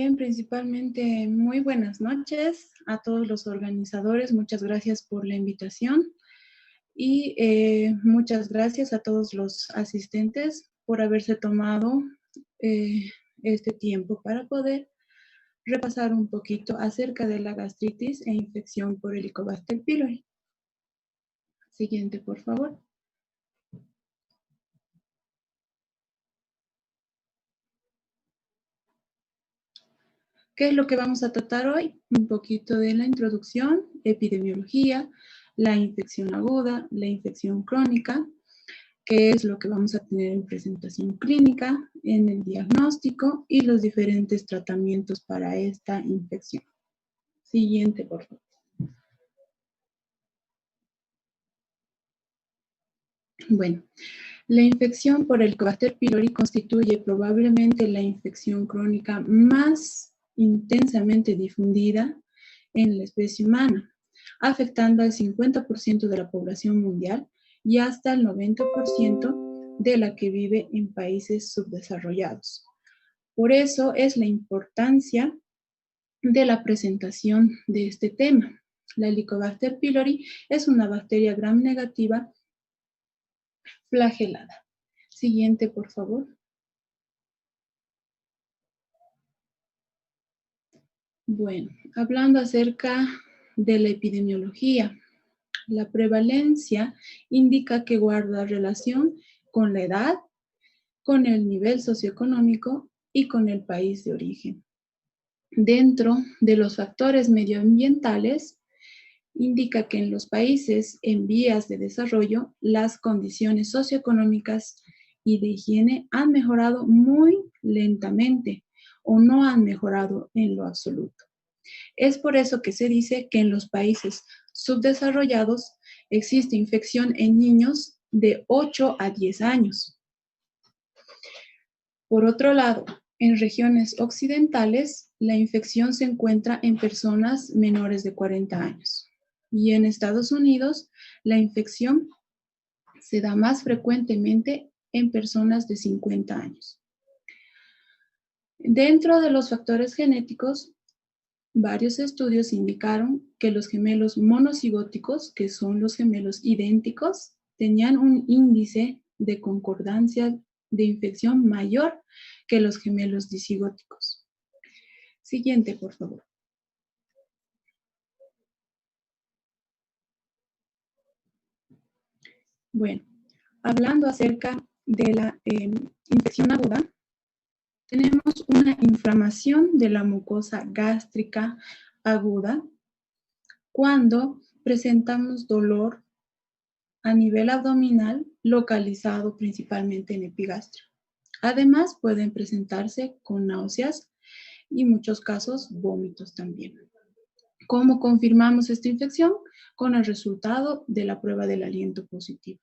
Bien, principalmente muy buenas noches a todos los organizadores. Muchas gracias por la invitación y muchas gracias a todos los asistentes por haberse tomado eh, este tiempo para poder repasar un poquito acerca de la gastritis e infección por Helicobacter pylori. Siguiente, por favor. ¿Qué es lo que vamos a tratar hoy? Un poquito de la introducción, epidemiología, la infección aguda, la infección crónica, qué es lo que vamos a tener en presentación clínica, en el diagnóstico y los diferentes tratamientos para esta infección. Siguiente, por favor. Bueno, la infección por Helicobacter pylori constituye probablemente la infección crónica más intensamente difundida en la especie humana, afectando al 50% de la población mundial y hasta el 90% de la que vive en países subdesarrollados. Por eso es la importancia de la presentación de este tema. La Helicobacter pylori es una bacteria gram negativa flagelada. Siguiente, por favor. Bueno, hablando acerca de la epidemiología, la prevalencia indica que guarda relación con la edad, con el nivel socioeconómico y con el país de origen. Dentro de los factores medioambientales, indica que en los países en vías de desarrollo, las condiciones socioeconómicas y de higiene han mejorado muy lentamente o no han mejorado en lo absoluto. Es por eso que se dice que en los países subdesarrollados existe infección en niños de 8 a 10 años. Por otro lado, en regiones occidentales, la infección se encuentra en personas menores de 40 años. Y en Estados Unidos, la infección se da más frecuentemente en personas de 50 años. Dentro de los factores genéticos, varios estudios indicaron que los gemelos monocigóticos, que son los gemelos idénticos, tenían un índice de concordancia de infección mayor que los gemelos disigóticos. Siguiente, por favor. Bueno, hablando acerca de la infección aguda, tenemos una inflamación de la mucosa gástrica aguda cuando presentamos dolor a nivel abdominal localizado principalmente en epigastrio. Además, pueden presentarse con náuseas y en muchos casos vómitos también. ¿Cómo confirmamos esta infección? Con el resultado de la prueba del aliento positivo.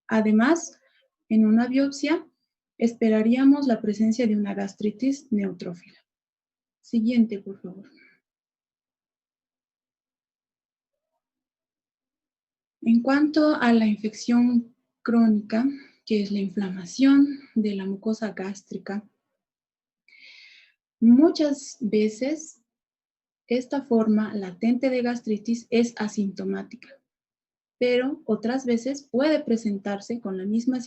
Además, en una biopsia esperaríamos la presencia de una gastritis neutrófila. Siguiente, por favor. En cuanto a la infección crónica, que es la inflamación de la mucosa gástrica, muchas veces esta forma latente de gastritis es asintomática, pero otras veces puede presentarse con la misma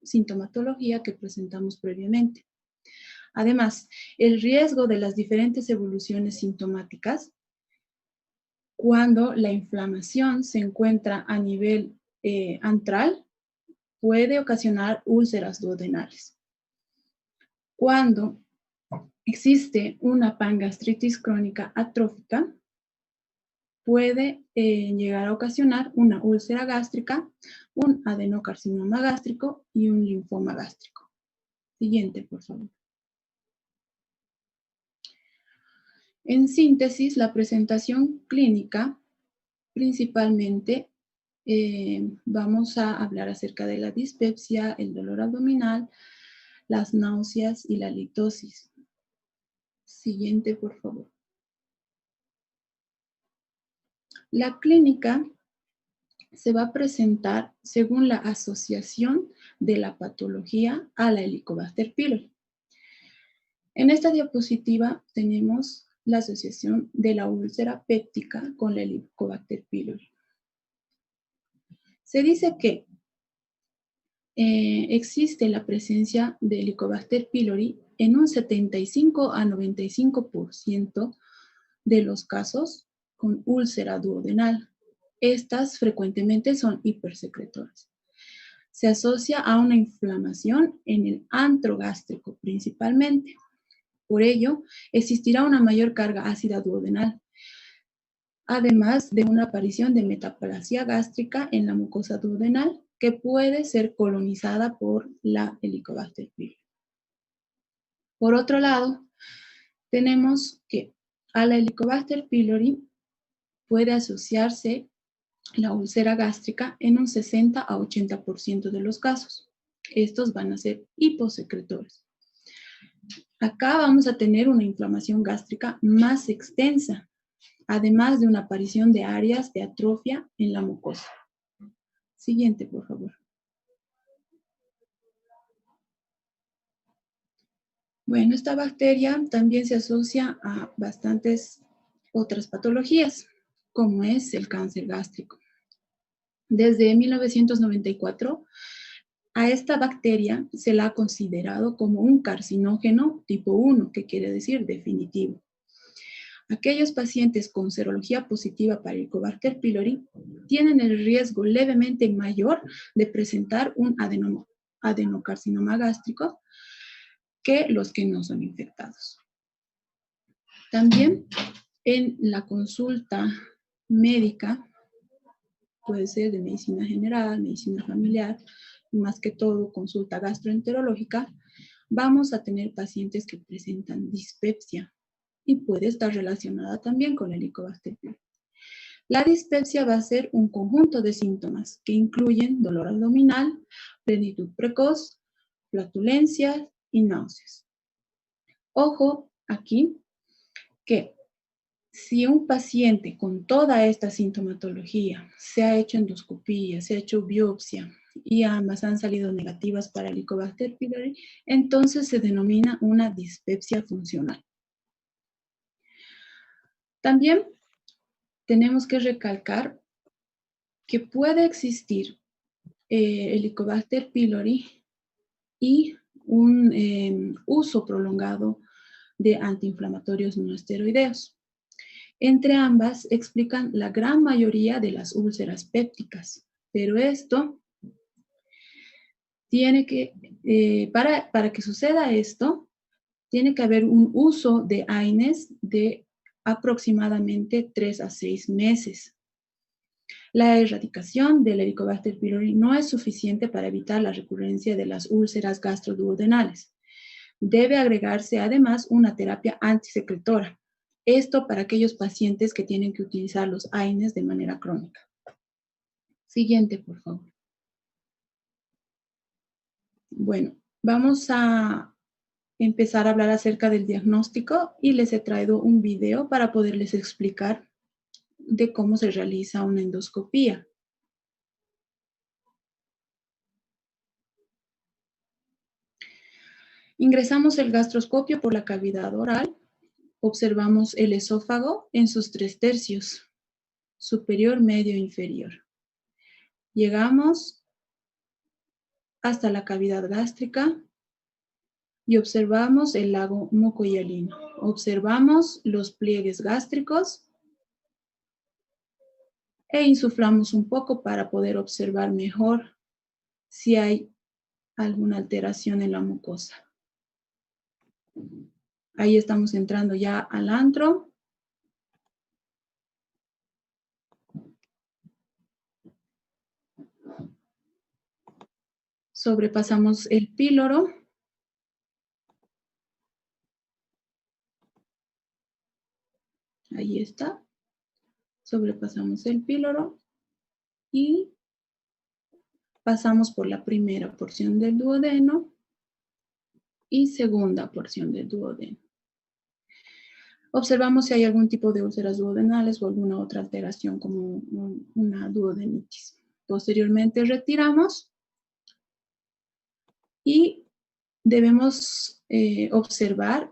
sintomatología que presentamos previamente. Además, el riesgo de las diferentes evoluciones sintomáticas cuando la inflamación se encuentra a nivel antral puede ocasionar úlceras duodenales. Cuando existe una pangastritis crónica atrófica, puede llegar a ocasionar una úlcera gástrica, un adenocarcinoma gástrico y un linfoma gástrico. Siguiente, por favor. En síntesis, la presentación clínica, principalmente, vamos a hablar acerca de la dispepsia, el dolor abdominal, las náuseas y la litosis. Siguiente, por favor. La clínica se va a presentar según la asociación de la patología a la Helicobacter pylori. En esta diapositiva tenemos la asociación de la úlcera péptica con la Helicobacter pylori. Se dice que existe la presencia de Helicobacter pylori en un 75 a 95% de los casos con úlcera duodenal. Estas frecuentemente son hipersecretoras. Se asocia a una inflamación en el antro gástrico principalmente. Por ello, existirá una mayor carga ácida duodenal, además de una aparición de metaplasia gástrica en la mucosa duodenal que puede ser colonizada por la Helicobacter pylori. Por otro lado, tenemos que a la Helicobacter pylori puede asociarse la úlcera gástrica en un 60 a 80% de los casos. Estos van a ser hiposecretores. Acá vamos a tener una inflamación gástrica más extensa, además de una aparición de áreas de atrofia en la mucosa. Siguiente, por favor. Bueno, esta bacteria también se asocia a bastantes otras patologías, como es el cáncer gástrico. Desde 1994, a esta bacteria se la ha considerado como un carcinógeno tipo 1, que quiere decir definitivo. Aquellos pacientes con serología positiva para Helicobacter pylori tienen el riesgo levemente mayor de presentar un adenocarcinoma gástrico que los que no son infectados. También en la consulta médica, puede ser de medicina general, medicina familiar, y más que todo consulta gastroenterológica, vamos a tener pacientes que presentan dispepsia y puede estar relacionada también con el Helicobacter pylori. La dispepsia va a ser un conjunto de síntomas que incluyen dolor abdominal, plenitud precoz, flatulencias y náuseas. Ojo aquí que si un paciente con toda esta sintomatología se ha hecho endoscopía, se ha hecho biopsia y ambas han salido negativas para el Helicobacter pylori, entonces se denomina una dispepsia funcional. También tenemos que recalcar que puede existir Helicobacter pylori y un uso prolongado de antiinflamatorios no esteroideos. Entre ambas explican la gran mayoría de las úlceras pépticas, pero esto tiene que, para que suceda esto, tiene que haber un uso de AINES de aproximadamente 3 a 6 meses. La erradicación del Helicobacter pylori no es suficiente para evitar la recurrencia de las úlceras gastroduodenales. Debe agregarse además una terapia antisecretora. Esto para aquellos pacientes que tienen que utilizar los AINES de manera crónica. Siguiente, por favor. Bueno, vamos a empezar a hablar acerca del diagnóstico y les he traído un video para poderles explicar de cómo se realiza una endoscopía. Ingresamos el gastroscopio por la cavidad oral, observamos el esófago en sus 3/3, superior, medio e inferior. Llegamos hasta la cavidad gástrica y observamos el lago mucohialino. Observamos los pliegues gástricos e insuflamos un poco para poder observar mejor si hay alguna alteración en la mucosa. Ahí estamos entrando ya al antro. Sobrepasamos el píloro. Ahí está. Sobrepasamos el píloro y pasamos por la primera porción del duodeno y segunda porción del duodeno. Observamos si hay algún tipo de úlceras duodenales o alguna otra alteración como una duodenitis. Posteriormente retiramos y debemos observar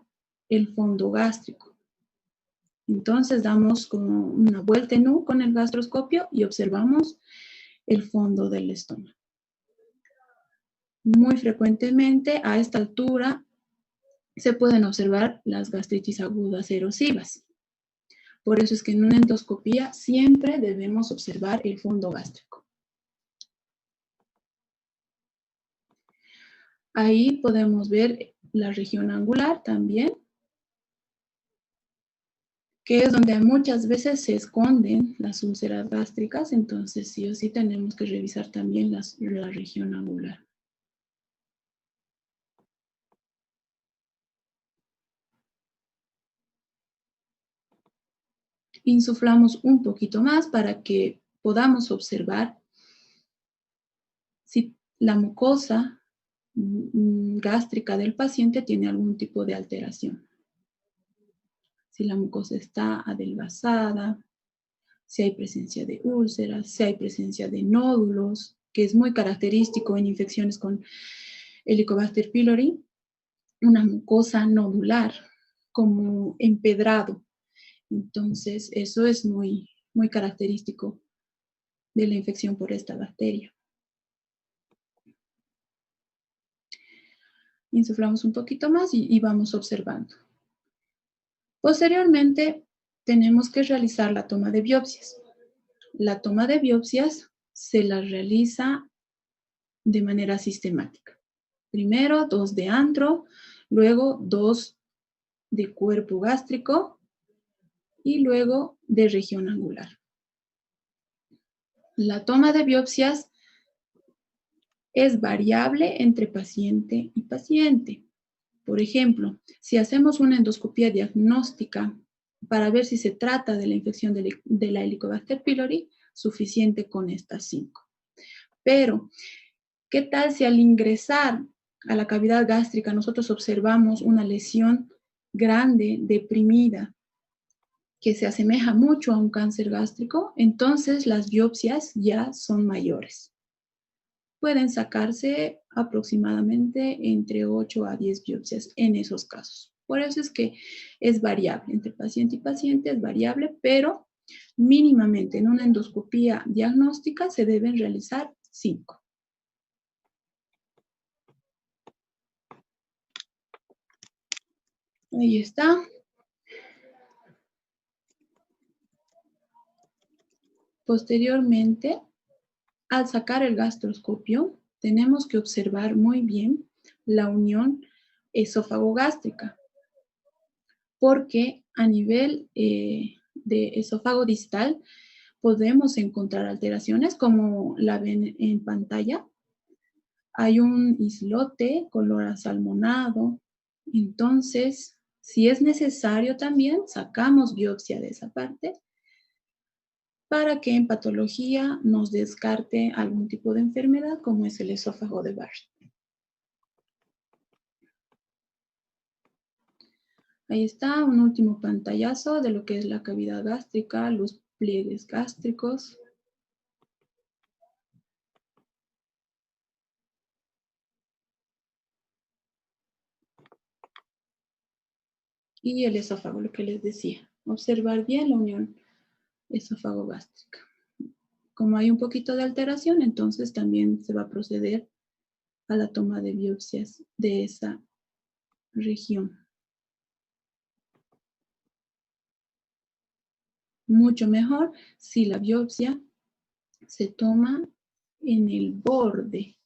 el fondo gástrico. Entonces damos como una vuelta en U con el gastroscopio y observamos el fondo del estómago. Muy frecuentemente a esta altura se pueden observar las gastritis agudas erosivas. Por eso es que en una endoscopía siempre debemos observar el fondo gástrico. Ahí podemos ver la región angular también, que es donde muchas veces se esconden las úlceras gástricas, entonces sí o sí tenemos que revisar también la región angular. Insuflamos un poquito más para que podamos observar si la mucosa gástrica del paciente tiene algún tipo de alteración. Si la mucosa está adelgazada, si hay presencia de úlceras, si hay presencia de nódulos, que es muy característico en infecciones con Helicobacter pylori, una mucosa nodular, como empedrado. Entonces, eso es muy, muy característico de la infección por esta bacteria. Insuflamos un poquito más y vamos observando. Posteriormente, tenemos que realizar la toma de biopsias. La toma de biopsias se la realiza de manera sistemática. Primero 2 de antro, luego 2 de cuerpo gástrico y luego de región angular. La toma de biopsias es variable entre paciente y paciente. Por ejemplo, si hacemos una endoscopía diagnóstica para ver si se trata de la infección de la Helicobacter pylori, suficiente con estas 5. Pero, ¿qué tal si al ingresar a la cavidad gástrica nosotros observamos una lesión grande, deprimida, que se asemeja mucho a un cáncer gástrico? Entonces las biopsias ya son mayores. Pueden sacarse aproximadamente entre 8 a 10 biopsias en esos casos. Por eso es que es variable, entre paciente y paciente es variable, pero mínimamente en una endoscopía diagnóstica se deben realizar 5. Ahí está. Posteriormente, al sacar el gastroscopio, tenemos que observar muy bien la unión esófago-gástrica, porque a nivel de esófago distal podemos encontrar alteraciones como la ven en pantalla. Hay un islote color asalmonado, entonces, si es necesario también, sacamos biopsia de esa parte para que en patología nos descarte algún tipo de enfermedad como es el esófago de Barrett. Ahí está un último pantallazo de lo que es la cavidad gástrica, los pliegues gástricos. Y el esófago, lo que les decía. Observar bien la unión esófago-gástrica. Como hay un poquito de alteración, entonces también se va a proceder a la toma de biopsias de esa región. Mucho mejor si la biopsia se toma en el borde,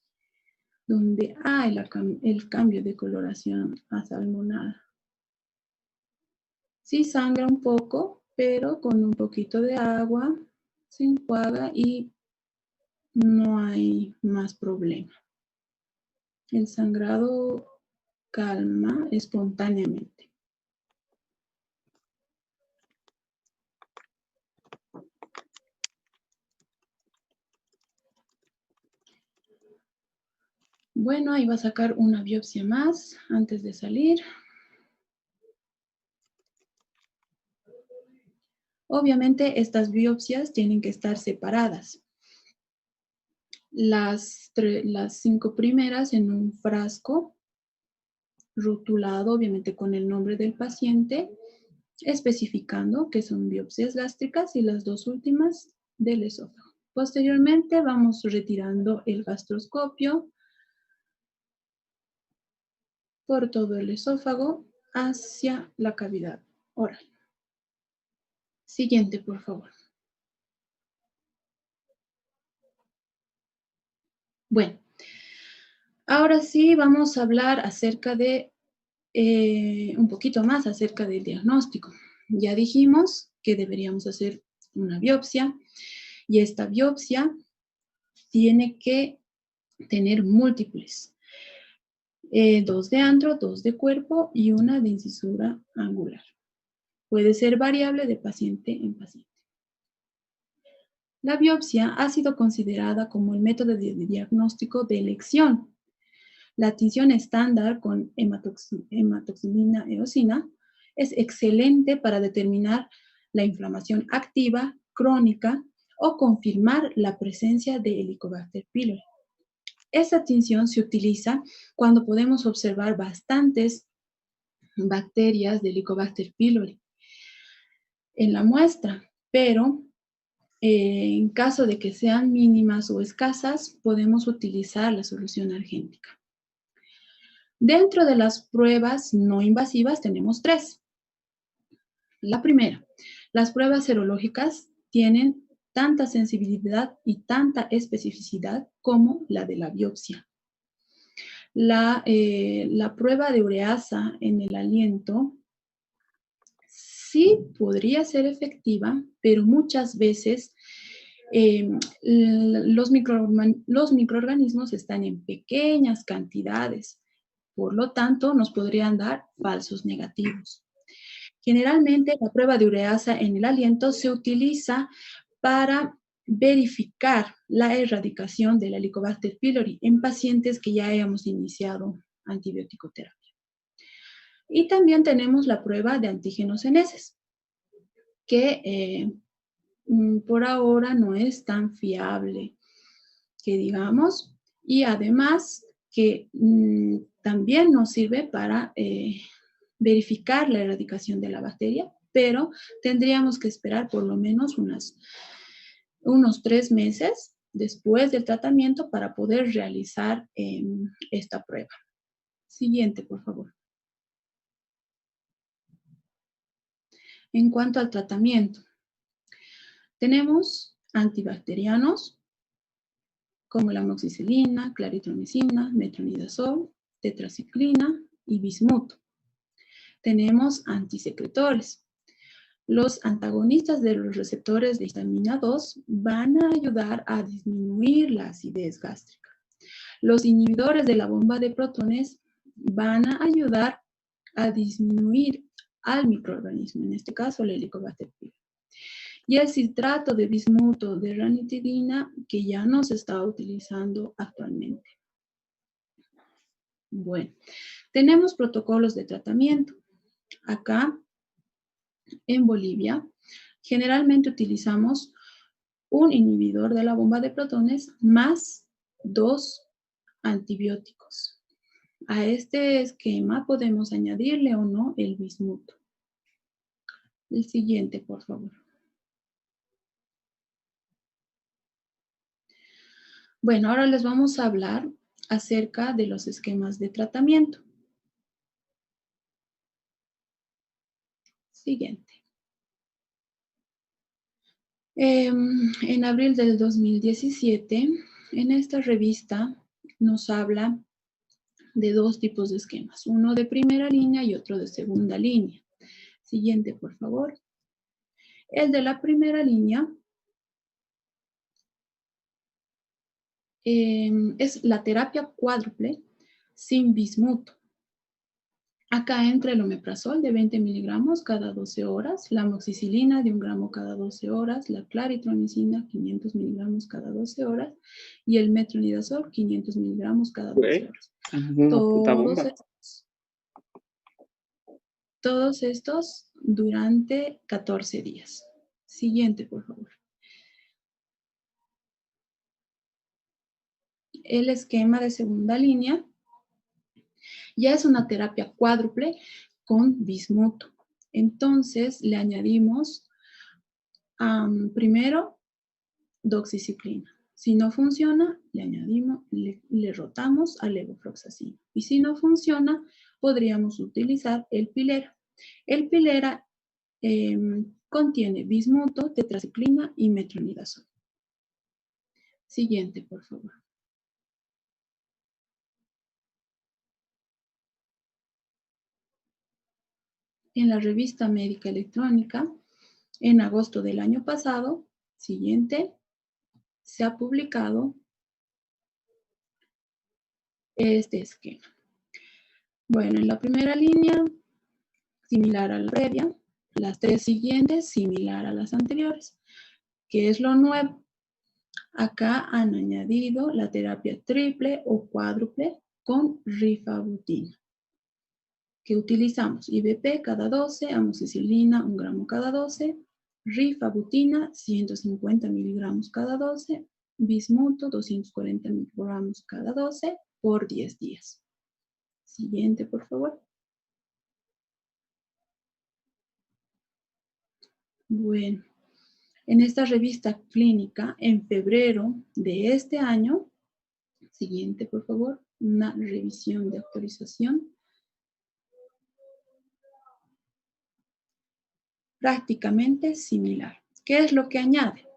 donde hay el cambio de coloración asalmonada. Sí sangra un poco, pero con un poquito de agua se enjuaga y no hay más problema. El sangrado calma espontáneamente. Bueno, ahí va a sacar una biopsia más antes de salir. Obviamente estas biopsias tienen que estar separadas. Las 5 primeras en un frasco rotulado obviamente con el nombre del paciente, especificando que son biopsias gástricas y las dos últimas del esófago. Posteriormente vamos retirando el gastroscopio por todo el esófago hacia la cavidad oral. Siguiente, por favor. Bueno, ahora sí vamos a hablar acerca de un poquito más acerca del diagnóstico. Ya dijimos que deberíamos hacer una biopsia y esta biopsia tiene que tener múltiples. Dos de antro, dos de cuerpo y una de incisura angular. Puede ser variable de paciente en paciente. La biopsia ha sido considerada como el método de diagnóstico de elección. La tinción estándar con hematoxilina eosina es excelente para determinar la inflamación activa, crónica o confirmar la presencia de Helicobacter pylori. Esta tinción se utiliza cuando podemos observar bastantes bacterias de Helicobacter pylori en la muestra, pero en caso de que sean mínimas o escasas, podemos utilizar la solución argéntica. Dentro de las pruebas no invasivas tenemos tres. La primera, las pruebas serológicas tienen tanta sensibilidad y tanta especificidad como la de la biopsia. La prueba de ureasa en el aliento sí podría ser efectiva, pero muchas veces los microorganismos están en pequeñas cantidades, por lo tanto nos podrían dar falsos negativos. Generalmente la prueba de ureasa en el aliento se utiliza para verificar la erradicación del Helicobacter pylori en pacientes que ya hayamos iniciado antibiótico terapia. Y también tenemos la prueba de antígenos en heces, que por ahora no es tan fiable, que digamos, y además que también nos sirve para verificar la erradicación de la bacteria, pero tendríamos que esperar por lo menos unos 3 meses después del tratamiento para poder realizar esta prueba. Siguiente, por favor. En cuanto al tratamiento, tenemos antibacterianos como la amoxicilina, claritromicina, metronidazol, tetraciclina y bismuto. Tenemos antisecretores. Los antagonistas de los receptores de histamina 2 van a ayudar a disminuir la acidez gástrica. Los inhibidores de la bomba de protones van a ayudar a disminuir al microorganismo, en este caso el Helicobacter pylori. Y el citrato de bismuto de ranitidina, que ya no se está utilizando actualmente. Bueno, tenemos protocolos de tratamiento. Acá, en Bolivia, generalmente utilizamos un inhibidor de la bomba de protones más 2 antibióticos. A este esquema podemos añadirle o no el bismuto. El siguiente, por favor. Bueno, ahora les vamos a hablar acerca de los esquemas de tratamiento. Siguiente. En abril del 2017, en esta revista nos habla de dos tipos de esquemas, uno de primera línea y otro de segunda línea. Siguiente, por favor. El de la primera línea es la terapia cuádruple sin bismuto. Acá entra el omeprazol de 20 miligramos cada 12 horas, la amoxicilina de 1 gramo cada 12 horas, la claritromicina 500 miligramos cada 12 horas y el metronidazol 500 miligramos cada 12 horas. Una puta bomba. Todos estos durante 14 días. Siguiente, por favor. El esquema de segunda línea Ya es una terapia cuádruple con bismuto. Entonces le añadimos primero doxiciclina. Si no funciona, le añadimos, le rotamos a levofloxacina. Y si no funciona, podríamos utilizar el pilera. El pilera contiene bismuto, tetraciclina y metronidazol. Siguiente, por favor. En la revista médica electrónica, en agosto del año pasado, siguiente, se ha publicado este esquema. Bueno, en la primera línea, similar a la previa, las tres siguientes, similar a las anteriores. ¿Qué es lo nuevo? Acá han añadido la terapia triple o cuádruple con rifabutina, que utilizamos IBP cada 12, amoxicilina 1 gramo cada 12, rifabutina 150 miligramos cada 12, bismuto 240 miligramos cada 12 por 10 días. Siguiente, por favor. Bueno, en esta revista clínica, en febrero de este año, siguiente, por favor, una revisión de actualización. Prácticamente similar. ¿Qué es lo que añade?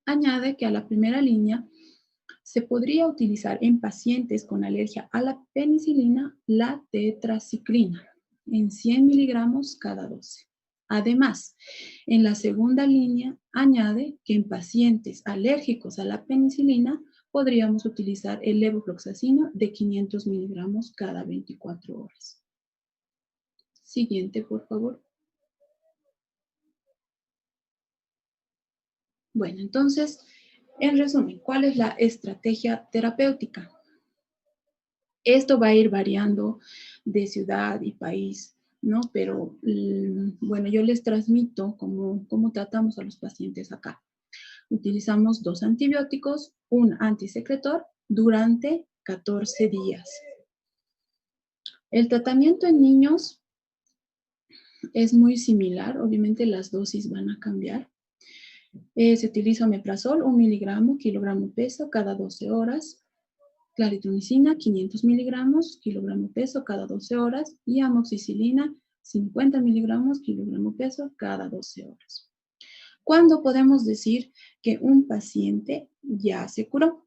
Añade que a la primera línea se podría utilizar en pacientes con alergia a la penicilina la tetraciclina en 100 miligramos cada 12. Además, en la segunda línea añade que en pacientes alérgicos a la penicilina podríamos utilizar el levofloxacino de 500 miligramos cada 24 horas. Siguiente, por favor. Bueno, entonces, en resumen, ¿cuál es la estrategia terapéutica? Esto va a ir variando de ciudad y país, ¿no? Pero, bueno, yo les transmito cómo tratamos a los pacientes acá. Utilizamos 2 antibióticos, un antisecretor durante 14 días. El tratamiento en niños es muy similar, obviamente las dosis van a cambiar. Se utiliza omeprazol, 1 miligramo, kilogramo peso, cada 12 horas. Claritromicina, 500 miligramos, kilogramo peso, cada 12 horas. Y amoxicilina, 50 miligramos, kilogramo peso, cada 12 horas. ¿Cuándo podemos decir que un paciente ya se curó?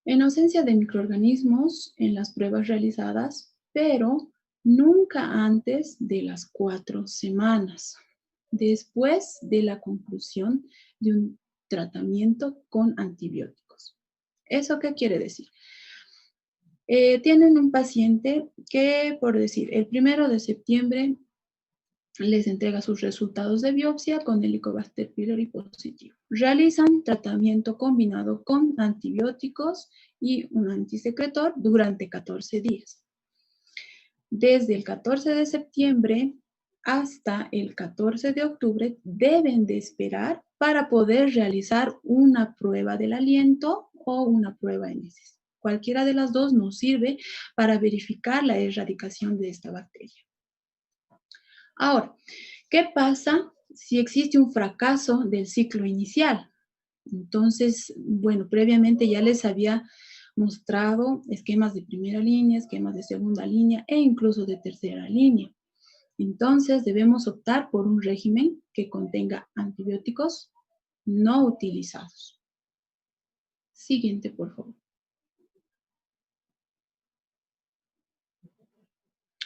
En ausencia de microorganismos en las pruebas realizadas, pero nunca antes de las 4 semanas, después de la conclusión de un tratamiento con antibióticos. ¿Eso qué quiere decir? Tienen un paciente que, por decir, el 1 de septiembre les entrega sus resultados de biopsia con Helicobacter pylori positivo. Realizan tratamiento combinado con antibióticos y un antisecretor durante 14 días. Desde el 14 de septiembre hasta el 14 de octubre deben de esperar para poder realizar una prueba del aliento o una prueba en heces. Cualquiera de las dos nos sirve para verificar la erradicación de esta bacteria. Ahora, ¿qué pasa si existe un fracaso del ciclo inicial? Entonces, bueno, previamente ya les había mostrado esquemas de primera línea, esquemas de segunda línea e incluso de tercera línea. Entonces, debemos optar por un régimen que contenga antibióticos no utilizados. Siguiente, por favor.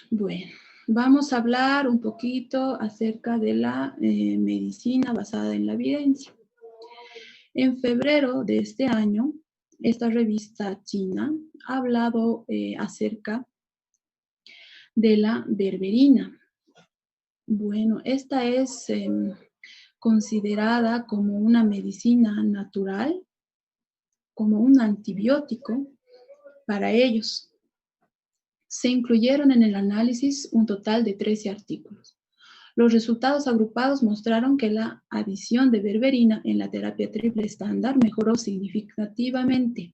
Bueno, vamos a hablar un poquito acerca de la medicina basada en la evidencia. En febrero de este año, esta revista china ha hablado acerca de la berberina. Bueno, esta es considerada como una medicina natural, como un antibiótico para ellos. Se incluyeron en el análisis un total de 13 artículos. Los resultados agrupados mostraron que la adición de berberina en la terapia triple estándar mejoró significativamente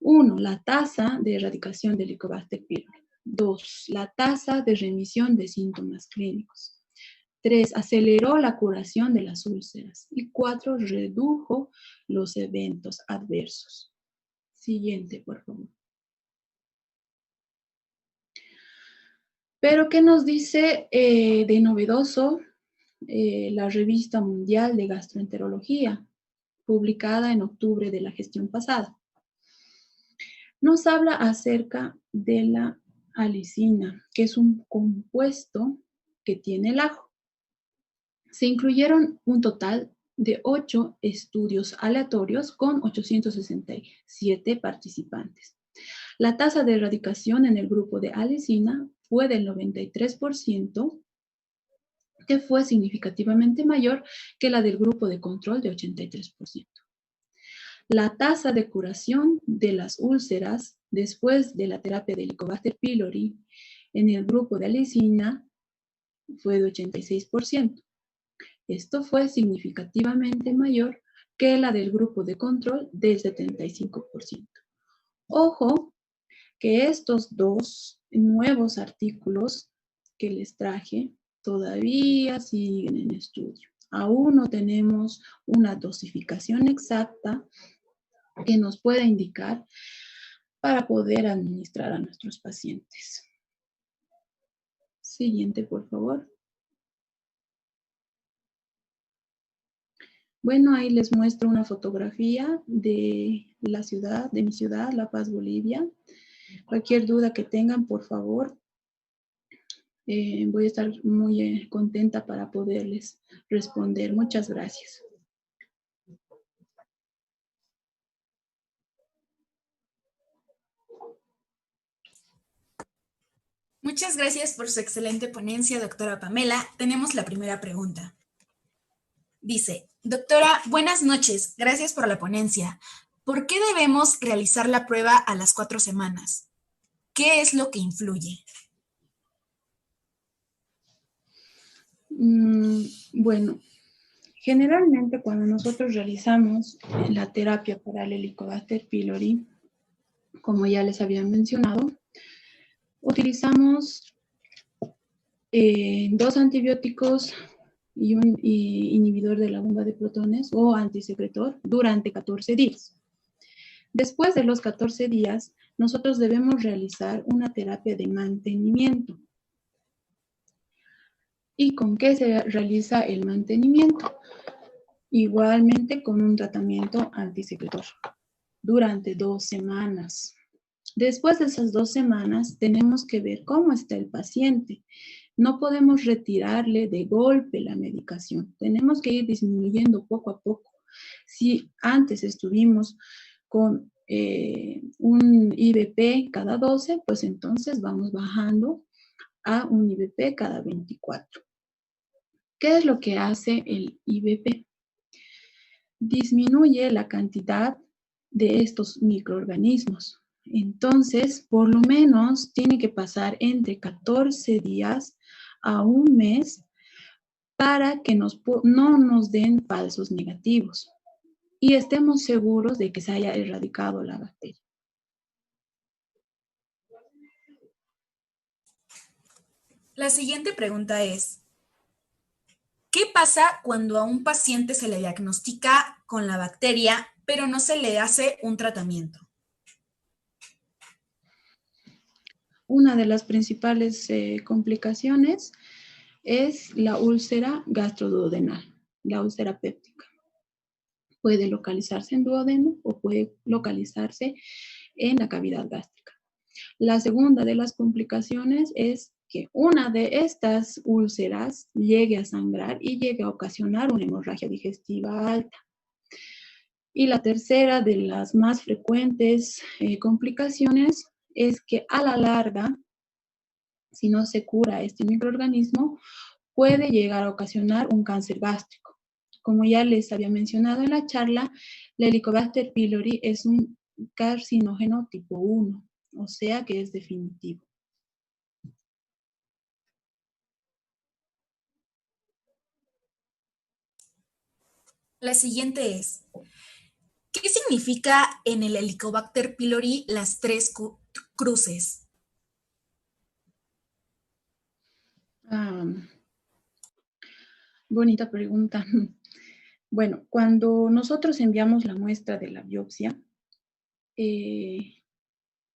1. La tasa de erradicación del Helicobacter pylori. 2. La tasa de remisión de síntomas clínicos. 3. Aceleró la curación de las úlceras. Y 4. Redujo los eventos adversos. Siguiente, por favor. Pero, ¿qué nos dice de novedoso la Revista Mundial de Gastroenterología, publicada en octubre de la gestión pasada? Nos habla acerca de la alicina, que es un compuesto que tiene el ajo. Se incluyeron un total de 8 estudios aleatorios con 867 participantes. La tasa de erradicación en el grupo de alicina fue del 93%, que fue significativamente mayor que la del grupo de control de 83%. La tasa de curación de las úlceras después de la terapia de Helicobacter pylori en el grupo de alicina fue de 86%. Esto fue significativamente mayor que la del grupo de control del 75%. Ojo que estos dos nuevos artículos que les traje todavía siguen en estudio. Aún no tenemos una dosificación exacta que nos pueda indicar para poder administrar a nuestros pacientes. Siguiente, por favor. Bueno, ahí les muestro una fotografía de la ciudad, de mi ciudad, La Paz, Bolivia. Cualquier duda que tengan, por favor, voy a estar muy contenta para poderles responder. Muchas gracias. Muchas gracias por su excelente ponencia, doctora Pamela. Tenemos la primera pregunta. Dice, doctora, buenas noches. Gracias por la ponencia. ¿Por qué debemos realizar la prueba a las 4 semanas? ¿Qué es lo que influye? Bueno, generalmente cuando nosotros realizamos la terapia para el Helicobacter pylori, como ya les había mencionado, utilizamos 2 antibióticos y un inhibidor de la bomba de protones o antisecretor durante 14 días. Después de los 14 días, nosotros debemos realizar una terapia de mantenimiento. ¿Y con qué se realiza el mantenimiento? Igualmente con un tratamiento antisecretor durante 2 semanas. Después de esas 2 semanas, tenemos que ver cómo está el paciente. No podemos retirarle de golpe la medicación. Tenemos que ir disminuyendo poco a poco. Si antes estuvimos con un IBP cada 12, pues entonces vamos bajando a un IBP cada 24. ¿Qué es lo que hace el IBP? Disminuye la cantidad de estos microorganismos. Entonces, por lo menos tiene que pasar entre 14 días a un mes para que no nos den falsos negativos y estemos seguros de que se haya erradicado la bacteria. La siguiente pregunta es, ¿qué pasa cuando a un paciente se le diagnostica con la bacteria, pero no se le hace un tratamiento? Una de las principales complicaciones es la úlcera gastroduodenal, la úlcera péptica. Puede localizarse en duodeno o puede localizarse en la cavidad gástrica. La segunda de las complicaciones es que una de estas úlceras llegue a sangrar y llegue a ocasionar una hemorragia digestiva alta. Y la tercera de las más frecuentes complicaciones es que a la larga, si no se cura este microorganismo, puede llegar a ocasionar un cáncer gástrico. Como ya les había mencionado en la charla, la Helicobacter pylori es un carcinógeno tipo 1, o sea que es definitivo. La siguiente es, ¿Qué significa en el Helicobacter pylori las tres cruces? Ah, bonita pregunta. Bueno, cuando nosotros enviamos la muestra de la biopsia,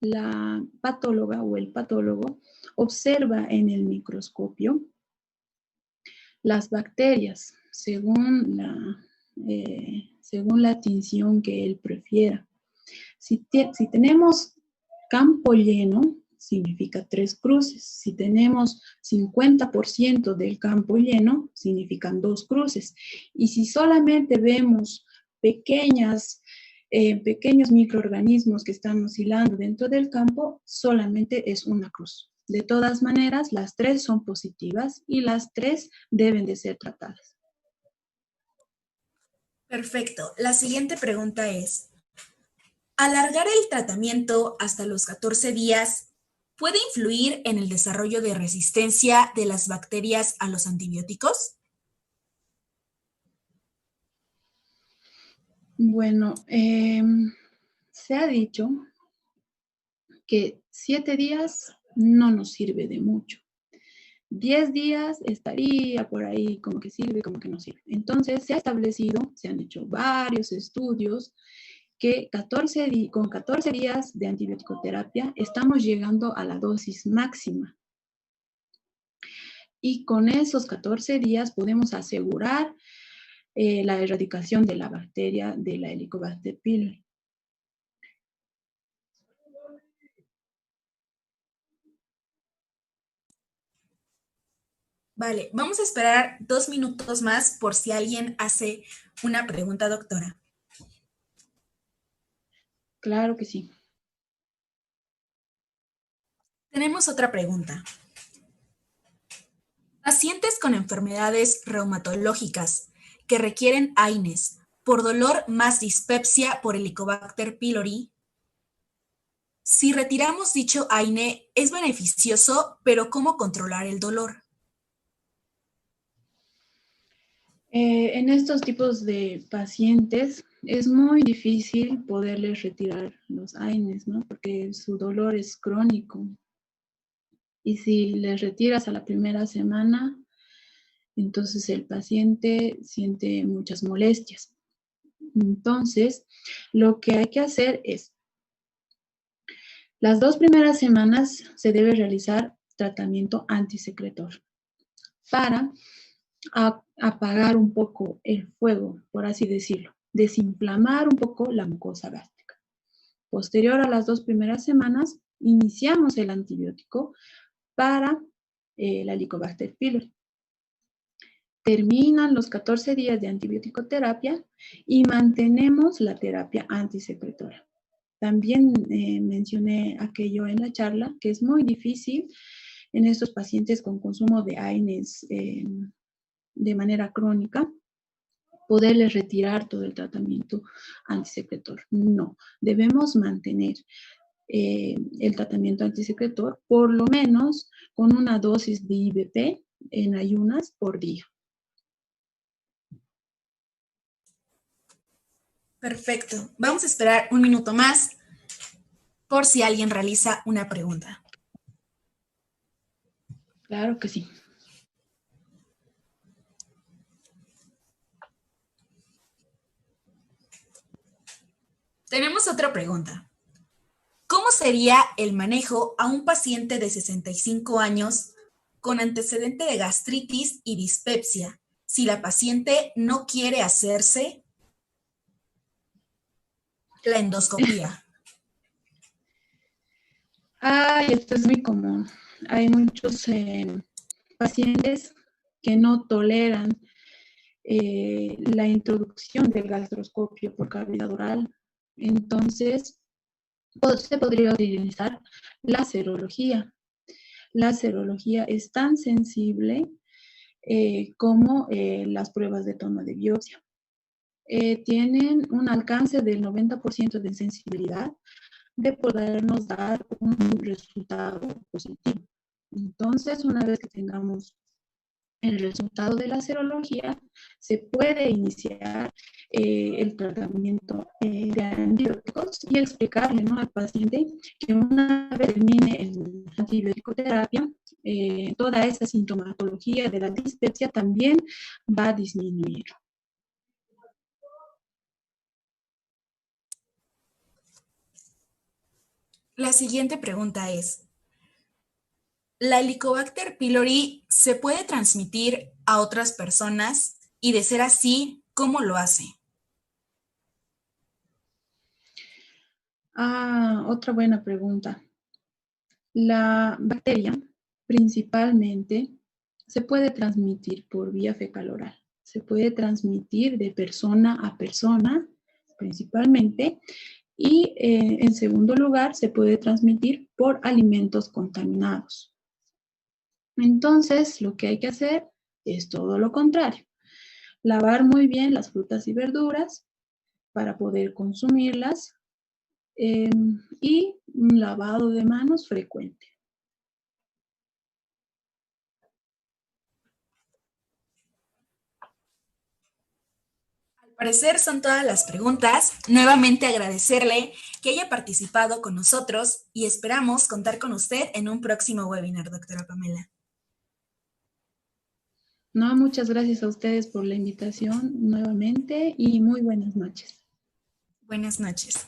la patóloga o el patólogo observa en el microscopio las bacterias según la tinción que él prefiera. Si tenemos campo lleno, significa tres cruces. Si tenemos 50% del campo lleno, significan dos cruces. Y si solamente vemos pequeños microorganismos que están oscilando dentro del campo, solamente es una cruz. De todas maneras, las tres son positivas y las tres deben de ser tratadas. Perfecto. La siguiente pregunta es, ¿alargar el tratamiento hasta los 14 días puede influir en el desarrollo de resistencia de las bacterias a los antibióticos? Bueno, se ha dicho que 7 días no nos sirve de mucho. 10 días estaría por ahí como que sirve, como que no sirve. Entonces se ha establecido, se han hecho varios estudios que con 14 días de antibiótico-terapia estamos llegando a la dosis máxima. Y con esos 14 días podemos asegurar la erradicación de la bacteria de la Helicobacter pylori. Vale, vamos a esperar 2 minutos más por si alguien hace una pregunta, doctora. Claro que sí. Tenemos otra pregunta. Pacientes con enfermedades reumatológicas que requieren AINES por dolor más dispepsia por Helicobacter pylori. Si retiramos dicho AINE, es beneficioso, pero ¿cómo controlar el dolor? En estos tipos de pacientes es muy difícil poderles retirar los AINES, ¿no? Porque su dolor es crónico. Y si les retiras a la primera semana, entonces el paciente siente muchas molestias. Entonces, lo que hay que hacer es, las 2 primeras semanas se debe realizar tratamiento antisecretor para apagar un poco el fuego, por así decirlo, desinflamar un poco la mucosa gástrica. Posterior a las 2 primeras semanas, iniciamos el antibiótico para la Helicobacter pylori. Terminan los 14 días de antibiótico terapia y mantenemos la terapia antisecretora. También mencioné aquello en la charla, que es muy difícil en estos pacientes con consumo de AINES de manera crónica, poderles retirar todo el tratamiento antisecretor. No, debemos mantener el tratamiento antisecretor por lo menos con una dosis de IBP en ayunas por día. Perfecto. Vamos a esperar 1 minuto más por si alguien realiza una pregunta. Claro que sí. Tenemos otra pregunta. ¿Cómo sería el manejo a un paciente de 65 años con antecedente de gastritis y dispepsia si la paciente no quiere hacerse la endoscopía? Esto es muy común. Hay muchos pacientes que no toleran la introducción del gastroscopio por cavidad oral. Entonces, se podría utilizar la serología. La serología es tan sensible como las pruebas de toma de biopsia. Tienen un alcance del 90% de sensibilidad de podernos dar un resultado positivo. Entonces, una vez que tengamos el resultado de la serología, se puede iniciar el tratamiento de antibióticos y explicarle, ¿no?, al paciente que una vez termine la antibiótico-terapia, toda esa sintomatología de la dispepsia también va a disminuir. La siguiente pregunta es, ¿la Helicobacter pylori se puede transmitir a otras personas? Y de ser así, ¿cómo lo hace? Otra buena pregunta. La bacteria principalmente se puede transmitir por vía fecal-oral. Se puede transmitir de persona a persona principalmente y en segundo lugar se puede transmitir por alimentos contaminados. Entonces, lo que hay que hacer es todo lo contrario. Lavar muy bien las frutas y verduras para poder consumirlas y un lavado de manos frecuente. Al parecer son todas las preguntas. Nuevamente agradecerle que haya participado con nosotros y esperamos contar con usted en un próximo webinar, doctora Pamela. No, muchas gracias a ustedes por la invitación nuevamente y muy buenas noches. Buenas noches.